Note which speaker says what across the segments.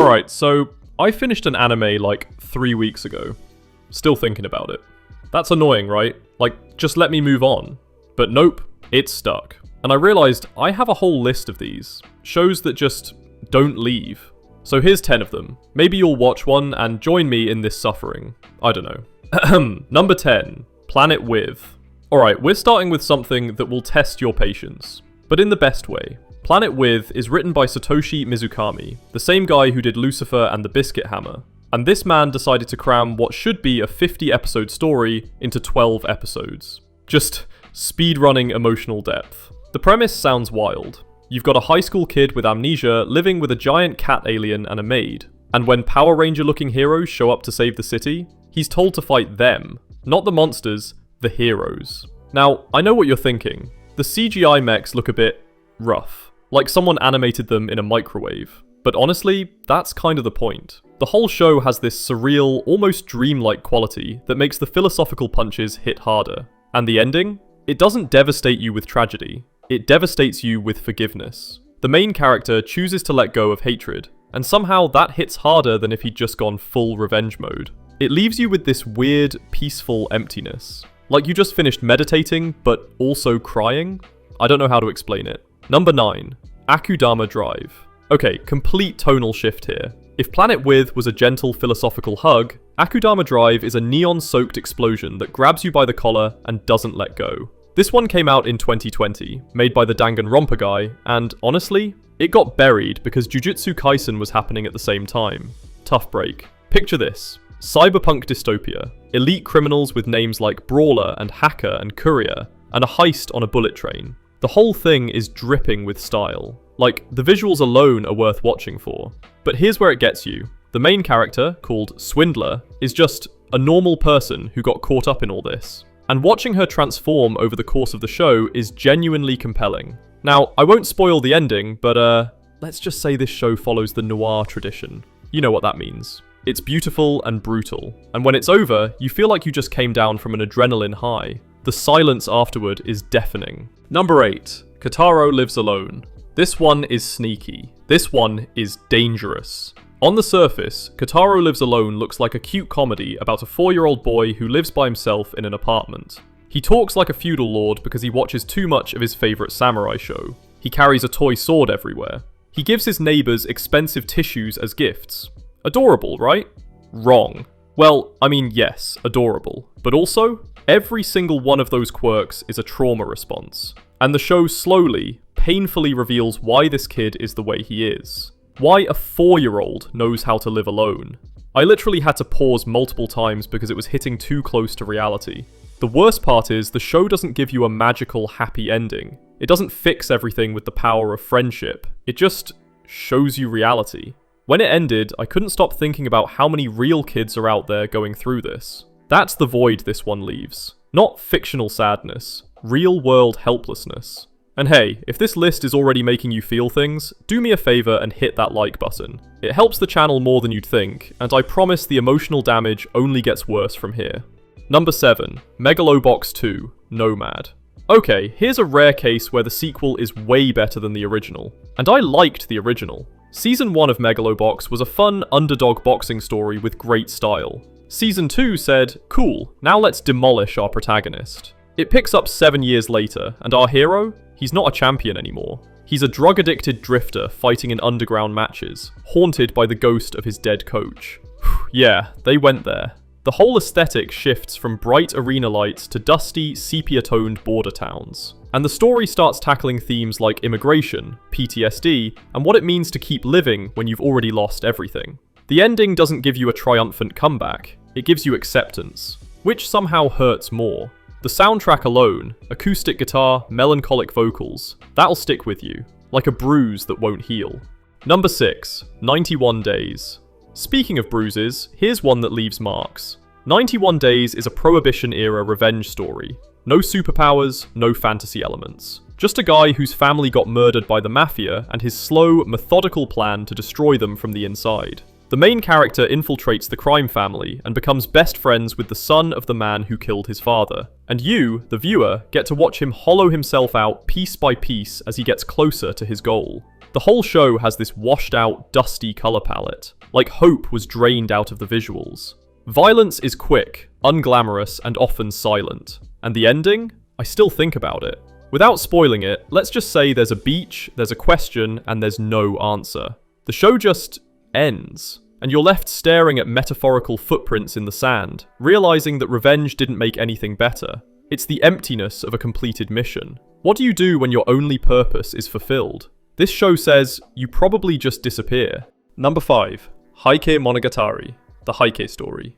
Speaker 1: Alright, so I finished an anime like 3 weeks ago. Still thinking about it. That's annoying, right? Like, just let me move on. But nope, it's stuck. And I realized I have a whole list of these. Shows that just don't leave. So here's 10 of them. Maybe you'll watch one and join me in this suffering. I don't know. Number 10. Planet With. Alright, we're starting with something that will test your patience. But in the best way. Planet With is written by Satoshi Mizukami, the same guy who did Lucifer and the Biscuit Hammer. And this man decided to cram what should be a 50-episode story into 12 episodes. Just speedrunning emotional depth. The premise sounds wild. You've got a high school kid with amnesia living with a giant cat alien and a maid. And when Power Ranger-looking heroes show up to save the city, he's told to fight them. Not the monsters, the heroes. Now, I know what you're thinking. The CGI mechs look a bit rough. Like someone animated them in a microwave. But honestly, that's kind of the point. The whole show has this surreal, almost dreamlike quality that makes the philosophical punches hit harder. And the ending? It doesn't devastate you with tragedy. It devastates you with forgiveness. The main character chooses to let go of hatred, and somehow that hits harder than if he'd just gone full revenge mode. It leaves you with this weird, peaceful emptiness. Like you just finished meditating, but also crying? I don't know how to explain it. Number 9. Akudama Drive. Okay, complete tonal shift here. If Planet With was a gentle philosophical hug, Akudama Drive is a neon-soaked explosion that grabs you by the collar and doesn't let go. This one came out in 2020, made by the Danganronpa guy, and honestly, it got buried because Jujutsu Kaisen was happening at the same time. Tough break. Picture this. Cyberpunk dystopia. Elite criminals with names like Brawler and Hacker and Courier, and a heist on a bullet train. The whole thing is dripping with style. Like, the visuals alone are worth watching for. But here's where it gets you. The main character, called Swindler, is just a normal person who got caught up in all this. And watching her transform over the course of the show is genuinely compelling. Now, I won't spoil the ending, but let's just say this show follows the noir tradition. You know what that means. It's beautiful and brutal. And when it's over, you feel like you just came down from an adrenaline high. The silence afterward is deafening. Number 8. Kotaro Lives Alone. This one is sneaky. This one is dangerous. On the surface, Kotaro Lives Alone looks like a cute comedy about a 4-year-old boy who lives by himself in an apartment. He talks like a feudal lord because he watches too much of his favourite samurai show. He carries a toy sword everywhere. He gives his neighbours expensive tissues as gifts. Adorable, right? Wrong. Well, I mean, yes, adorable. But also, every single one of those quirks is a trauma response. And the show slowly, painfully reveals why this kid is the way he is. Why a 4-year-old knows how to live alone. I literally had to pause multiple times because it was hitting too close to reality. The worst part is, the show doesn't give you a magical, happy ending. It doesn't fix everything with the power of friendship. It just shows you reality. When it ended, I couldn't stop thinking about how many real kids are out there going through this. That's the void this one leaves. Not fictional sadness, real-world helplessness. And hey, if this list is already making you feel things, do me a favour and hit that like button. It helps the channel more than you'd think, and I promise the emotional damage only gets worse from here. Number 7. Megalo 2, Nomad. Okay, here's a rare case where the sequel is way better than the original. And I liked the original. Season 1 of Megalo was a fun underdog boxing story with great style. Season 2 said, cool, now let's demolish our protagonist. It picks up 7 years later, and our hero? He's not a champion anymore. He's a drug-addicted drifter fighting in underground matches, haunted by the ghost of his dead coach. Yeah, they went there. The whole aesthetic shifts from bright arena lights to dusty, sepia-toned border towns. And the story starts tackling themes like immigration, PTSD, and what it means to keep living when you've already lost everything. The ending doesn't give you a triumphant comeback, it gives you acceptance, which somehow hurts more. The soundtrack alone, acoustic guitar, melancholic vocals, that'll stick with you, like a bruise that won't heal. Number 6. 91 Days. Speaking of bruises, here's one that leaves marks. 91 Days is a Prohibition-era revenge story. No superpowers, no fantasy elements. Just a guy whose family got murdered by the Mafia and his slow, methodical plan to destroy them from the inside. The main character infiltrates the crime family and becomes best friends with the son of the man who killed his father. And you, the viewer, get to watch him hollow himself out piece by piece as he gets closer to his goal. The whole show has this washed out, dusty colour palette, like hope was drained out of the visuals. Violence is quick, unglamorous, and often silent. And the ending? I still think about it. Without spoiling it, let's just say there's a beach, there's a question, and there's no answer. The show just ends, and you're left staring at metaphorical footprints in the sand, realizing that revenge didn't make anything better. It's the emptiness of a completed mission. What do you do when your only purpose is fulfilled? This show says, you probably just disappear. Number 5. Heike Monogatari, the Heike story.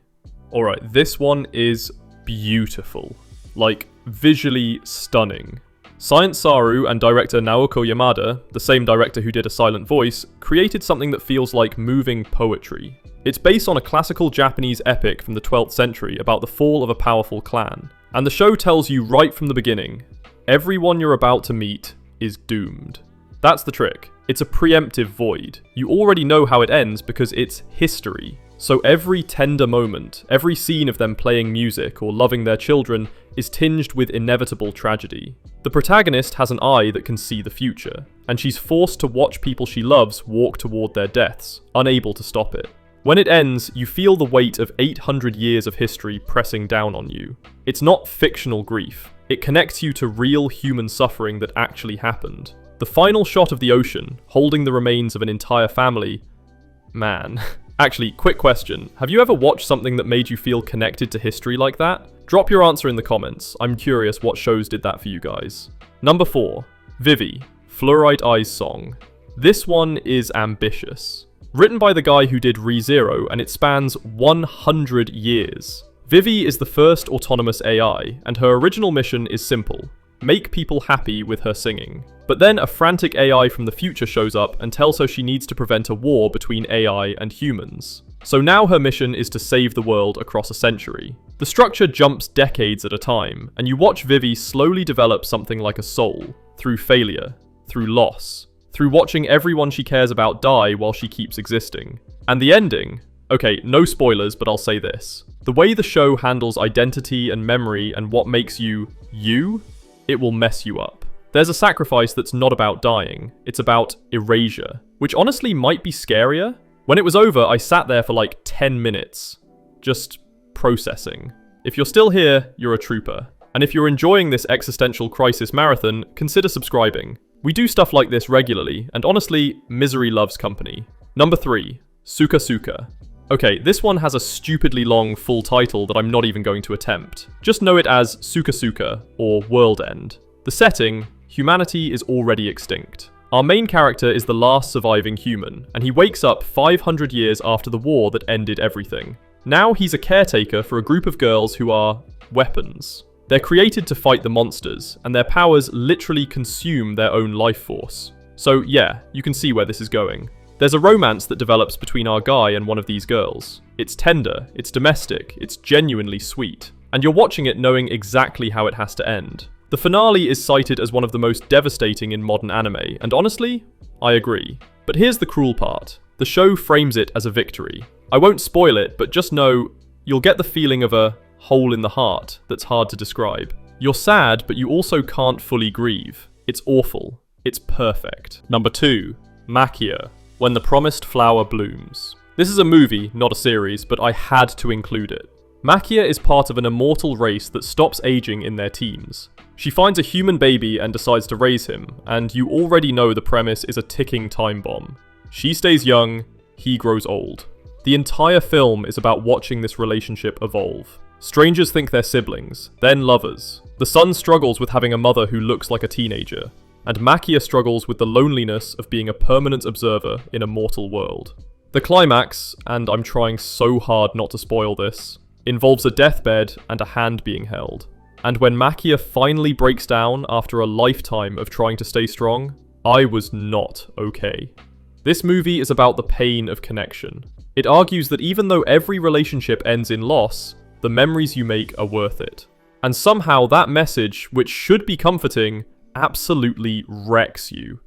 Speaker 1: Alright, this one is beautiful. Like, visually stunning. Science Saru and director Naoko Yamada, the same director who did A Silent Voice, created something that feels like moving poetry. It's based on a classical Japanese epic from the 12th century about the fall of a powerful clan. And the show tells you right from the beginning, everyone you're about to meet is doomed. That's the trick. It's a preemptive void. You already know how it ends because it's history. So every tender moment, every scene of them playing music or loving their children is tinged with inevitable tragedy. The protagonist has an eye that can see the future, and she's forced to watch people she loves walk toward their deaths, unable to stop it. When it ends, you feel the weight of 800 years of history pressing down on you. It's not fictional grief. It connects you to real human suffering that actually happened. The final shot of the ocean, holding the remains of an entire family... Man. Actually, quick question. Have you ever watched something that made you feel connected to history like that? Drop your answer in the comments. I'm curious what shows did that for you guys. Number 4. Vivy, Fluorite Eyes Song. This one is ambitious. Written by the guy who did ReZero, and it spans 100 years. Vivy is the first autonomous AI, and her original mission is simple. Make people happy with her singing. But then a frantic AI from the future shows up and tells her she needs to prevent a war between AI and humans. So now her mission is to save the world across a century. The structure jumps decades at a time, and you watch Vivy slowly develop something like a soul, through failure, through loss, through watching everyone she cares about die while she keeps existing. And the ending? Okay, no spoilers, but I'll say this. The way the show handles identity and memory and what makes you, it will mess you up. There's a sacrifice that's not about dying, it's about erasure, which honestly might be scarier. When it was over, I sat there for like 10 minutes, just processing. If you're still here, you're a trooper. And if you're enjoying this existential crisis marathon, consider subscribing. We do stuff like this regularly, and honestly, misery loves company. Number 3, SukaSuka. Okay, this one has a stupidly long full title that I'm not even going to attempt. Just know it as SukaSuka, or WorldEnd. The setting, humanity is already extinct. Our main character is the last surviving human, and he wakes up 500 years after the war that ended everything. Now he's a caretaker for a group of girls who are weapons. They're created to fight the monsters, and their powers literally consume their own life force. So yeah, you can see where this is going. There's a romance that develops between our guy and one of these girls. It's tender, it's domestic, it's genuinely sweet. And you're watching it knowing exactly how it has to end. The finale is cited as one of the most devastating in modern anime, and honestly, I agree. But here's the cruel part. The show frames it as a victory. I won't spoil it, but just know you'll get the feeling of a hole in the heart that's hard to describe. You're sad, but you also can't fully grieve. It's awful. It's perfect. Number 2, Maquia, When the Promised Flower Blooms. This is a movie, not a series, but I had to include it. Maquia is part of an immortal race that stops aging in their teens. She finds a human baby and decides to raise him, and you already know the premise is a ticking time bomb. She stays young, he grows old. The entire film is about watching this relationship evolve. Strangers think they're siblings, then lovers. The son struggles with having a mother who looks like a teenager, and Maquia struggles with the loneliness of being a permanent observer in a mortal world. The climax, and I'm trying so hard not to spoil this, involves a deathbed and a hand being held. And when Maquia finally breaks down after a lifetime of trying to stay strong, I was not okay. This movie is about the pain of connection. It argues that even though every relationship ends in loss, the memories you make are worth it. And somehow that message, which should be comforting, absolutely wrecks you.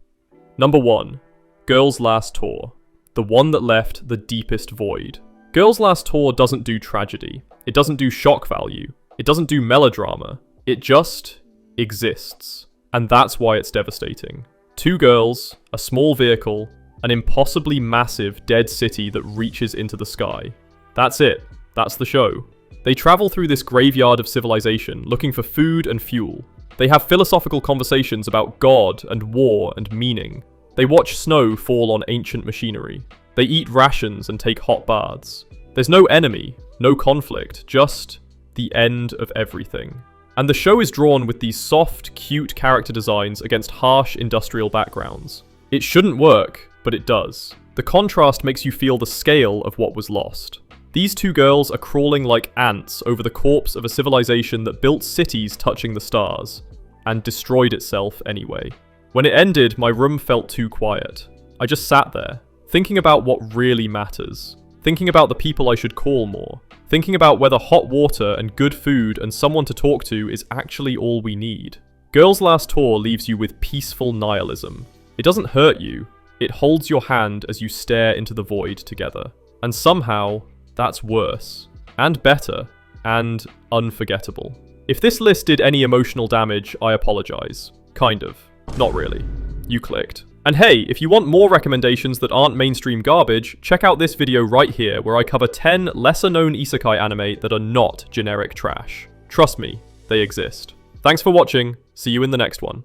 Speaker 1: Number 1, Girls' Last Tour. The one that left the deepest void. Girls' Last Tour doesn't do tragedy. It doesn't do shock value. It doesn't do melodrama. It just exists. And that's why it's devastating. 2 girls, a small vehicle, an impossibly massive dead city that reaches into the sky. That's it. That's the show. They travel through this graveyard of civilization, looking for food and fuel. They have philosophical conversations about God and war and meaning. They watch snow fall on ancient machinery. They eat rations and take hot baths. There's no enemy, no conflict, just the end of everything. And the show is drawn with these soft, cute character designs against harsh industrial backgrounds. It shouldn't work, but it does. The contrast makes you feel the scale of what was lost. These 2 girls are crawling like ants over the corpse of a civilization that built cities touching the stars, and destroyed itself anyway. When it ended, my room felt too quiet. I just sat there, thinking about what really matters. Thinking about the people I should call more. Thinking about whether hot water and good food and someone to talk to is actually all we need. Girls' Last Tour leaves you with peaceful nihilism. It doesn't hurt you, it holds your hand as you stare into the void together. And somehow, that's worse, and better, and unforgettable. If this list did any emotional damage, I apologize. Kind of. Not really. You clicked. And hey, if you want more recommendations that aren't mainstream garbage, check out this video right here where I cover 10 lesser known isekai anime that are not generic trash. Trust me, they exist. Thanks for watching, see you in the next one.